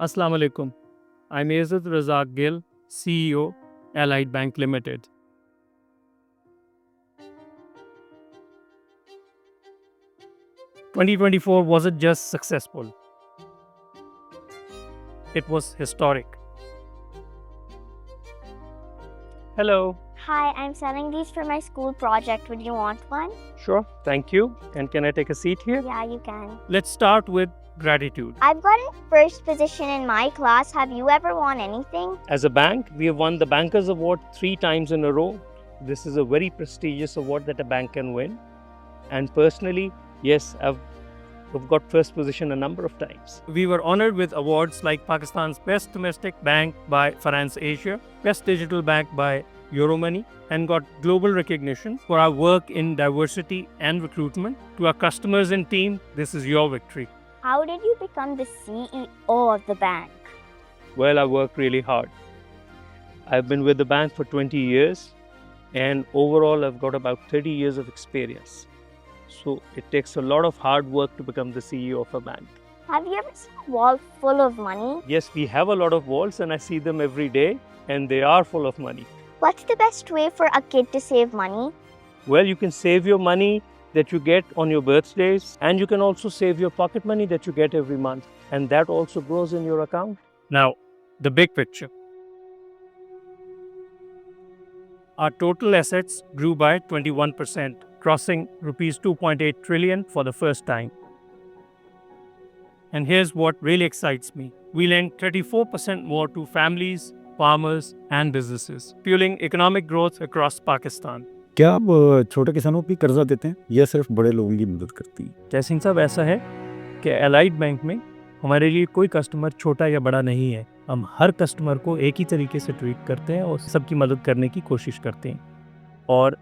Assalamu alaikum. I'm Azad Razak Gill, CEO, Allied Bank Limited. "2024 wasn't just successful, it was historic." Hello. Hi, I'm selling these for my school project. Would you want one? Sure, thank you. And can I take a seat here? Yeah, you can. Let's start with gratitude. I've gotten first position in my class. Have you ever won anything? As a bank, we have won the Bankers Award 3 times in a row. This is a very prestigious award that a bank can win. And personally, yes, I've got first position a number of times. We were honored with awards like Pakistan's Best Domestic Bank by Finance Asia, Best Digital Bank by Euromoney, and got global recognition for our work in diversity and recruitment. To our customers and team, this is your victory. How did you become the CEO of the bank? Well, I worked really hard. I've been with the bank for 20 years, and overall, I've got about 30 years of experience. So it takes a lot of hard work to become the CEO of a bank. Have you ever seen a wall full of money? Yes, we have a lot of vaults, and I see them every day, and they are full of money. What's the best way for a kid to save money? Well, you can save your money that you get on your birthdays, and you can also save your pocket money that you get every month, and that also grows in your account. Now, the big picture. Our total assets grew by 21%, crossing rupees 2.8 trillion for the first time. And here's what really excites me. We lent 34% more to families, farmers and businesses, fueling economic growth across Pakistan. क्या आप छोटे किसानों को भी कर्जा देते हैं या सिर्फ बड़े लोगों की मदद करती है? तहसीन साहब, ऐसा है कि एलाइड बैंक में हमारे लिए कोई कस्टमर छोटा या बड़ा नहीं है. हम हर कस्टमर को एक ही तरीके से ट्रीट करते हैं और सबकी मदद करने की कोशिश करते हैं. और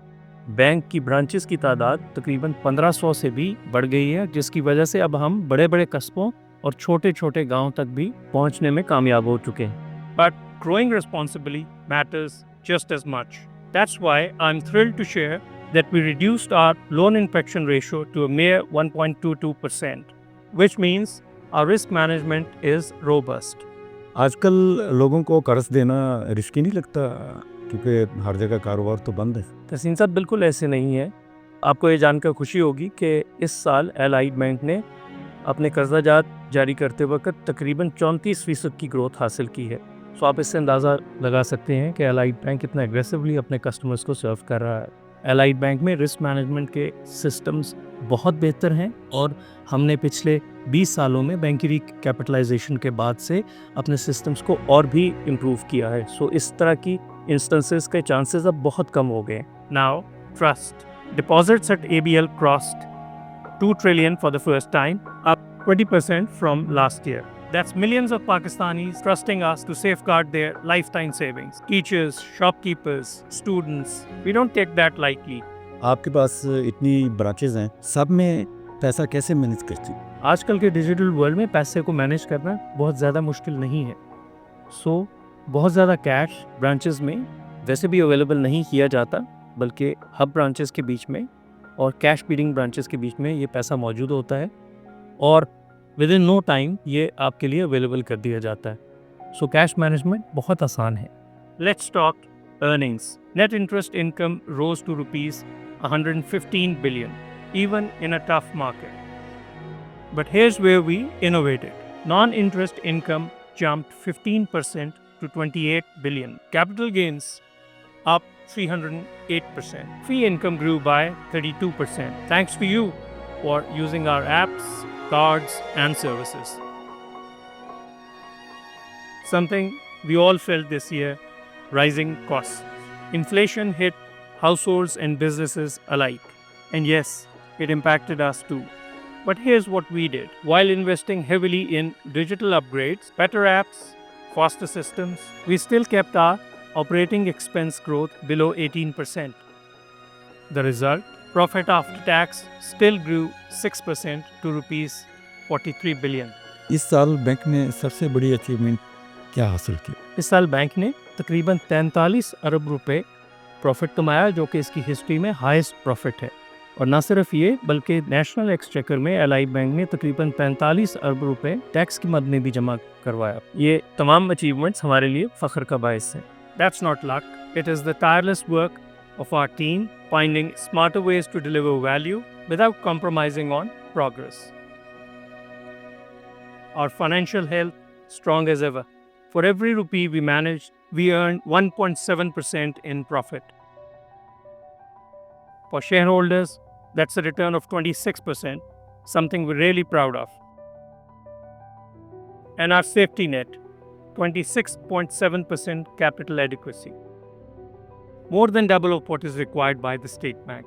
बैंक की ब्रांचेस की तादाद तकरीबन 1500 से भी बढ़ गई है, जिसकी वजह से अब हम बड़े बड़े कस्बों और छोटे छोटे गांव तक भी पहुंचने में कामयाब हो चुके हैं. But growing responsibly matters just as much. That's why I'm thrilled to share that we reduced our loan infection ratio to a mere 1.22%, which means our risk management is robust. आजकल लोगों को कर्ज देना रिस्की नहीं लगता क्योंकि हर जगह कारोबार तो बंद है. तहसीन साहब, बिल्कुल ऐसे नहीं है. आपको ये जानकर खुशी होगी कि इस साल एलाइड बैंक ने अपने कर्जाजात जारी करते वक्त तकरीबन 34% की ग्रोथ हासिल की है. तो आप इससे अंदाज़ा लगा सकते हैं कि एलाइड बैंक कितना एग्रेसिवली अपने कस्टमर्स को सर्व कर रहा है. एलाइड बैंक में रिस्क मैनेजमेंट के सिस्टम्स बहुत बेहतर हैं और हमने पिछले 20 सालों में बैंक की रिकैपिटलाइजेशन के बाद से अपने सिस्टम्स को और भी इम्प्रूव किया है. सो इस तरह की इंस्टेंसेस के चांसेस अब बहुत कम हो गए. Now trust. Deposits at ABL crossed 2 trillion for the first time, up 20% from last year. That's millions of Pakistanis trusting us to safeguard their lifetime savings. Teachers, shopkeepers, students, we don't take that lightly. आपके पास इतनी branches हैं, सब में पैसा कैसे manage करती है? आजकल के डिजिटल वर्ल्ड में पैसे को मैनेज करना बहुत ज़्यादा मुश्किल नहीं है. सो बहुत ज़्यादा कैश ब्रांचेस में वैसे भी अवेलेबल नहीं किया जाता, बल्कि हब ब्रांचेस के बीच में और कैश बीडिंग ब्रांचेस के बीच में ये पैसा मौजूद होता है और विद इन नो टाइम ये आपके लिए अवेलेबल कर दिया जाता है. सो कैश मैनेजमेंट बहुत आसान है. Let's talk earnings. Net interest income rose to rupees 115 billion, even in a tough market. But here's where we innovated. Non-interest income jumped 15% to 28 billion. Capital gains up 308%. Fee income grew by 32%. Thanks to you for using our apps, cards, and services. Something we all felt this year: rising costs. Inflation hit households and businesses alike. And yes, it impacted us too. But here's what we did. While investing heavily in digital upgrades, better apps, faster systems, we still kept our operating expense growth below 18%. The result? Profit after tax still grew 6% to rupees 43 billion. इस साल bank ने सबसे बड़ी achievement क्या हासिल की? इस साल बैंक ने तकरीबन 43 अरब रुपए प्रॉफिट कमाया, जो कि इसकी हिस्ट्री में हाईएस्ट प्रॉफिट है. اور نہ صرف یہ بلکہ نیشنل ایکسچیکر میں ایل آئی بینک نے تقریباً 45 ارب روپے ٹیکس کی مد میں بھی جمع کروایا. یہ تمام اچیومنٹس ہمارے لیے فخر کا باعث ہیں. That's not luck. It is the tireless work of our team finding smarter ways to deliver value without compromising on progress. Our financial health strong as ever. For every rupee we managed, we earned 1.7% in profit. For shareholders, that's a return of 26%, something we're really proud of. And our safety net, 26.7% capital adequacy. More than double of what is required by the State Bank.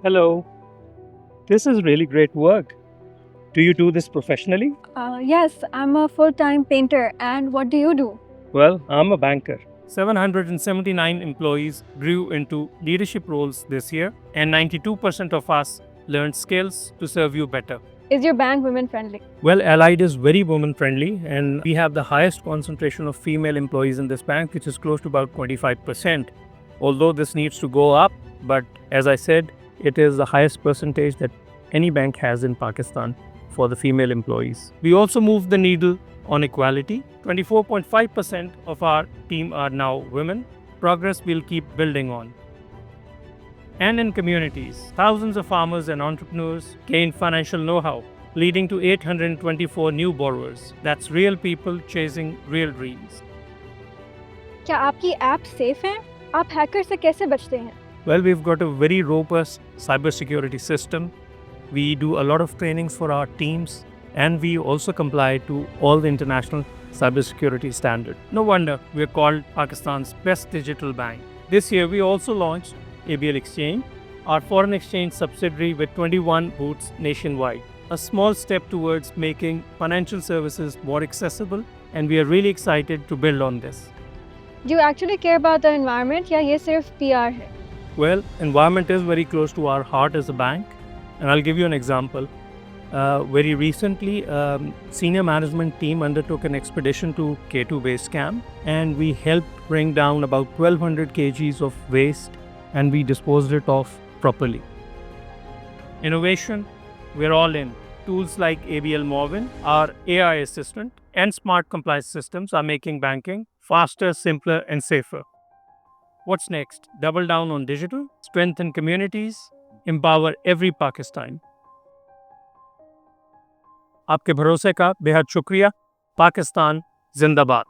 Hello. This is really great work. Do you do this professionally? Yes, I'm a full-time painter. And what do you do? Well, I'm a banker. 779 employees grew into leadership roles this year, and 92% of us learned skills to serve you better. Is your bank women-friendly? Well, Allied is very woman-friendly, and we have the highest concentration of female employees in this bank, which is close to about 25%. Although this needs to go up, but as I said, it is the highest percentage that any bank has in Pakistan for the female employees. We also moved the needle on equality. 24.5% of our team are now women. Progress we'll keep building on. And in communities, thousands of farmers and entrepreneurs gained financial know-how, leading to 824 new borrowers. That's real people chasing real dreams. کیا آپ کی app safe ہیں؟ آپ hacker سے کیسے بچتے ہیں؟ Well, we've got a very robust cybersecurity system. We do a lot of trainings for our teams, and we also comply to all the international cybersecurity standards. No wonder we're called Pakistan's best digital bank. This year, we also launched ABL Exchange, our foreign exchange subsidiary with 21 booths nationwide. A small step towards making financial services more accessible, and we are really excited to build on this. Do you actually care about the environment یا یہ صرف PR ہے؟ Well, environment is very close to our heart as a bank, and I'll give you an example. Very recently, senior management team undertook an expedition to K2 base camp, and we helped bring down about 1200 kgs of waste, and we disposed it off properly. Innovation, we're all in. Tools like ABL Morgan, our AI assistant, and smart compliance systems are making banking faster, simpler, and safer. What's next? Double down on digital, strengthen communities, empower every Pakistani. آپ کے بھروسے کا بے حد شکریہ. پاکستان زندہ باد.